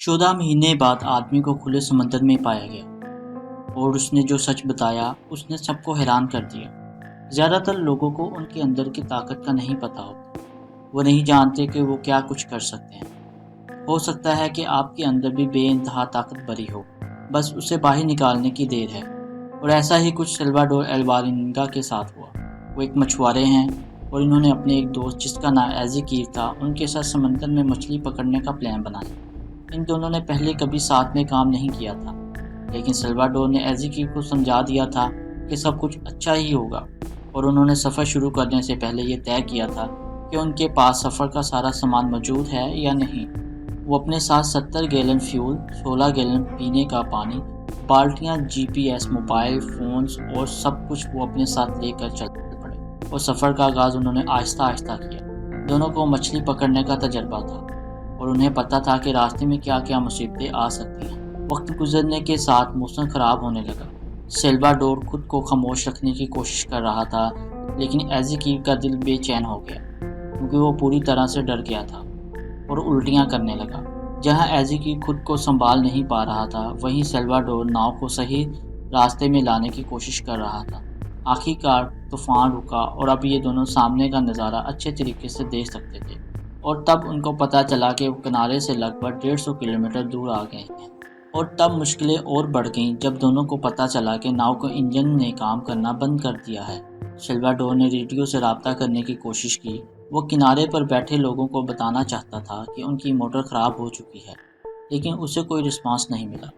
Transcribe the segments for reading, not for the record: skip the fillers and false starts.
14 مہینے بعد آدمی کو کھلے سمندر میں پایا گیا اور اس نے جو سچ بتایا اس نے سب کو حیران کر دیا۔ زیادہ تر لوگوں کو ان کے اندر کی طاقت کا نہیں پتہ ہوتا۔ وہ نہیں جانتے کہ وہ کیا کچھ کر سکتے ہیں۔ ہو سکتا ہے کہ آپ کے اندر بھی بے انتہا طاقت بھری ہو، بس اسے باہر نکالنے کی دیر ہے۔ اور ایسا ہی کچھ سلواڈور ایلوارینگا کے ساتھ ہوا۔ وہ ایک مچھوارے ہیں اور انہوں نے اپنے ایک دوست جس کا نام ایزیکیو تھا ان کے ساتھ سمندر میں مچھلی پکڑنے کا پلان بنایا۔ ان دونوں نے پہلے کبھی ساتھ میں کام نہیں کیا تھا، لیکن سلواڈور نے ایزیکیو کو سمجھا دیا تھا کہ سب کچھ اچھا ہی ہوگا، اور انہوں نے سفر شروع کرنے سے پہلے یہ طے کیا تھا کہ ان کے پاس سفر کا سارا سامان موجود ہے یا نہیں۔ وہ اپنے ساتھ 70 گیلن فیول، 16 گیلن پینے کا پانی، بالٹیاں، جی پی ایس، موبائل فونز اور سب کچھ وہ اپنے ساتھ لے کر چل پڑے، اور سفر کا آغاز انہوں نے آہستہ آہستہ کیا۔ دونوں کو مچھلی پکڑنے کا تجربہ تھا اور انہیں پتہ تھا کہ راستے میں کیا کیا مصیبتیں آ سکتی ہیں۔ وقت گزرنے کے ساتھ موسم خراب ہونے لگا۔ سلواڈور خود کو خاموش رکھنے کی کوشش کر رہا تھا، لیکن ایزیکیو کا دل بے چین ہو گیا کیونکہ وہ پوری طرح سے ڈر گیا تھا اور الٹیاں کرنے لگا۔ جہاں ایزیکیو خود کو سنبھال نہیں پا رہا تھا، وہیں سلواڈور ناؤ کو صحیح راستے میں لانے کی کوشش کر رہا تھا۔ آخر کار طوفان رکا اور اب یہ دونوں سامنے کا نظارہ اچھے طریقے سے دیکھ سکتے تھے، اور تب ان کو پتہ چلا کہ وہ کنارے سے لگ بھگ 150 کلومیٹر دور آ گئے ہیں۔ اور تب مشکلیں اور بڑھ گئیں جب دونوں کو پتہ چلا کہ ناؤ کا انجن نے کام کرنا بند کر دیا ہے۔ سلواڈور نے ریڈیو سے رابطہ کرنے کی کوشش کی۔ وہ کنارے پر بیٹھے لوگوں کو بتانا چاہتا تھا کہ ان کی موٹر خراب ہو چکی ہے، لیکن اسے کوئی رسپانس نہیں ملا۔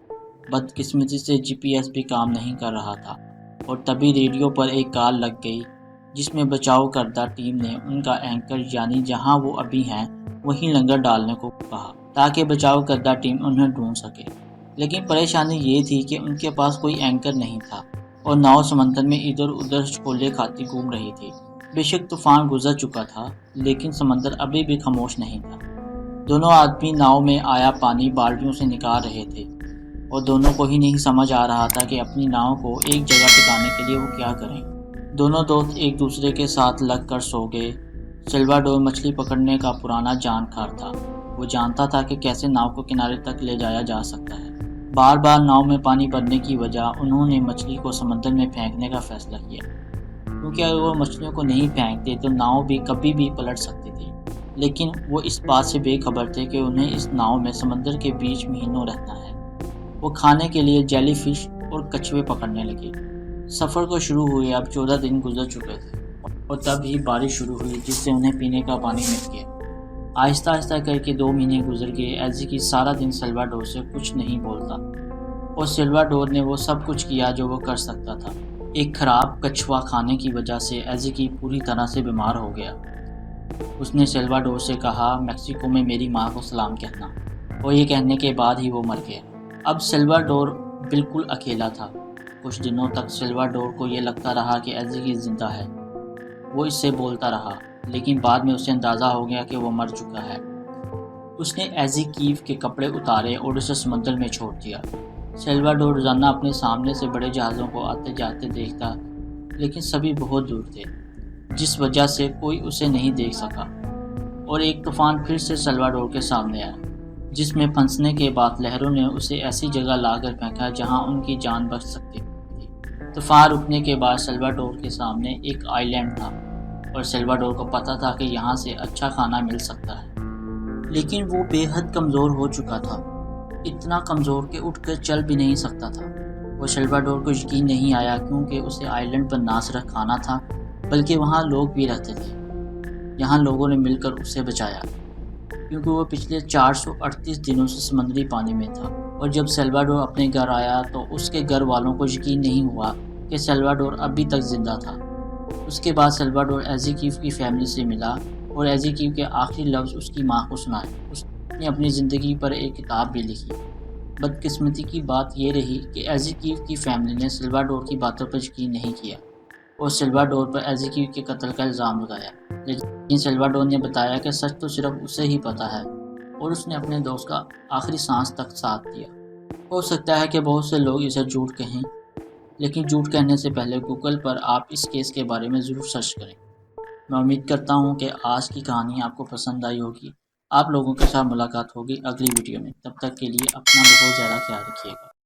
بدقسمتی سے جی پی ایس بھی کام نہیں کر رہا تھا، اور تبھی ریڈیو پر ایک کال لگ گئی جس میں بچاؤ کردہ ٹیم نے ان کا اینکر یعنی جہاں وہ ابھی ہیں وہیں لنگر ڈالنے کو کہا تاکہ بچاؤ کردہ ٹیم انہیں ڈھونڈ سکے۔ لیکن پریشانی یہ تھی کہ ان کے پاس کوئی اینکر نہیں تھا اور ناؤ سمندر میں ادھر ادھر چھولے کھاتی گھوم رہی تھی۔ بے شک طوفان گزر چکا تھا، لیکن سمندر ابھی بھی خاموش نہیں تھا۔ دونوں آدمی ناؤ میں آیا پانی بالٹیوں سے نکال رہے تھے، اور دونوں کو ہی نہیں سمجھ آ رہا تھا کہ اپنی ناؤ کو ایک جگہ ٹکانے کے لیے وہ کیا کریں۔ دونوں دوست ایک دوسرے کے ساتھ لگ کر سو گئے۔ سلواڈور مچھلی پکڑنے کا پرانا جانکار تھا۔ وہ جانتا تھا کہ کیسے ناؤ کو کنارے تک لے جایا جا سکتا ہے۔ بار بار ناؤ میں پانی بھرنے کی وجہ انہوں نے مچھلی کو سمندر میں پھینکنے کا فیصلہ کیا، کیونکہ اگر وہ مچھلیوں کو نہیں پھینکتے تو ناؤ بھی کبھی بھی پلٹ سکتی تھی۔ لیکن وہ اس بات سے بے خبر تھے کہ انہیں اس ناؤ میں سمندر کے بیچ مہینوں رہنا ہے۔ وہ کھانے کے لیے جیلی فش اور کچھوے پکڑنے لگے۔ سفر کو شروع ہوئے اب 14 دن گزر چکے تھے، اور تب ہی بارش شروع ہوئی جس سے انہیں پینے کا پانی مل گیا۔ آہستہ آہستہ کر کے 2 مہینے گزر گئے۔ ایزیکیو سارا دن سلواڈور سے کچھ نہیں بولتا، اور سلواڈور نے وہ سب کچھ کیا جو وہ کر سکتا تھا۔ ایک خراب کچھوا کھانے کی وجہ سے ایزیکیو پوری طرح سے بیمار ہو گیا۔ اس نے سلواڈور سے کہا، میکسیکو میں میری ماں کو سلام کہنا، اور یہ کہنے کے بعد ہی وہ مر گیا۔ اب سلواڈور بالکل اکیلا تھا۔ کچھ دنوں تک سلواڈور کو یہ لگتا رہا کہ ایزیکیو زندہ ہے۔ وہ اس سے بولتا رہا، لیکن بعد میں اسے اندازہ ہو گیا کہ وہ مر چکا ہے۔ اس نے ایزیکیو کے کپڑے اتارے اور اسے سمندر میں چھوڑ دیا۔ سلواڈور روزانہ اپنے سامنے سے بڑے جہازوں کو آتے جاتے دیکھتا، لیکن سبھی بہت دور تھے، جس وجہ سے کوئی اسے نہیں دیکھ سکا۔ اور ایک طوفان پھر سے سلواڈور کے سامنے آیا، جس میں پھنسنے کے بعد لہروں نے اسے ایسی جگہ لا کر پھینکا جہاں ان کی جان بچ سکتی تھی۔ طوفان رکنے کے بعد سلواڈور کے سامنے ایک آئی لینڈ تھا، اور سلواڈور کو پتہ تھا کہ یہاں سے اچھا کھانا مل سکتا ہے۔ لیکن وہ بے حد کمزور ہو چکا تھا، اتنا کمزور کہ اٹھ کر چل بھی نہیں سکتا تھا۔ وہ سلواڈور کو یقین نہیں آیا کیونکہ اسے آئی لینڈ پر نہ صرف کھانا تھا بلکہ وہاں لوگ بھی رہتے تھے۔ یہاں لوگوں نے مل کر اسے بچایا، کیونکہ وہ پچھلے 438 دنوں سے سمندری پانی میں تھا۔ اور جب سلواڈور اپنے گھر آیا تو اس کے گھر والوں کو یقین نہیں ہوا کہ سلواڈور ابھی تک زندہ تھا۔ اس کے بعد سلواڈور ایزیکیو کی فیملی سے ملا اور ایزیکیو کے آخری لفظ اس کی ماں کو سنائے۔ اس نے اپنی زندگی پر ایک کتاب بھی لکھی۔ بدقسمتی کی بات یہ رہی کہ ایزیکیو کی فیملی نے سلواڈور کی باتوں پر یقین نہیں کیا اور سلواڈور پر ایزیکیو کے قتل کا الزام لگایا۔ لیکن سلواڈور نے بتایا کہ سچ تو صرف اسے ہی پتہ ہے، اور اس نے اپنے دوست کا آخری سانس تک ساتھ دیا۔ ہو سکتا ہے کہ بہت سے لوگ اسے جھوٹ کہیں، لیکن جھوٹ کہنے سے پہلے گوگل پر آپ اس کیس کے بارے میں ضرور سرچ کریں۔ میں امید کرتا ہوں کہ آج کی کہانی آپ کو پسند آئی ہوگی۔ آپ لوگوں کے ساتھ ملاقات ہوگی اگلی ویڈیو میں، تب تک کے لیے اپنا بہت زیادہ خیال رکھیے گا۔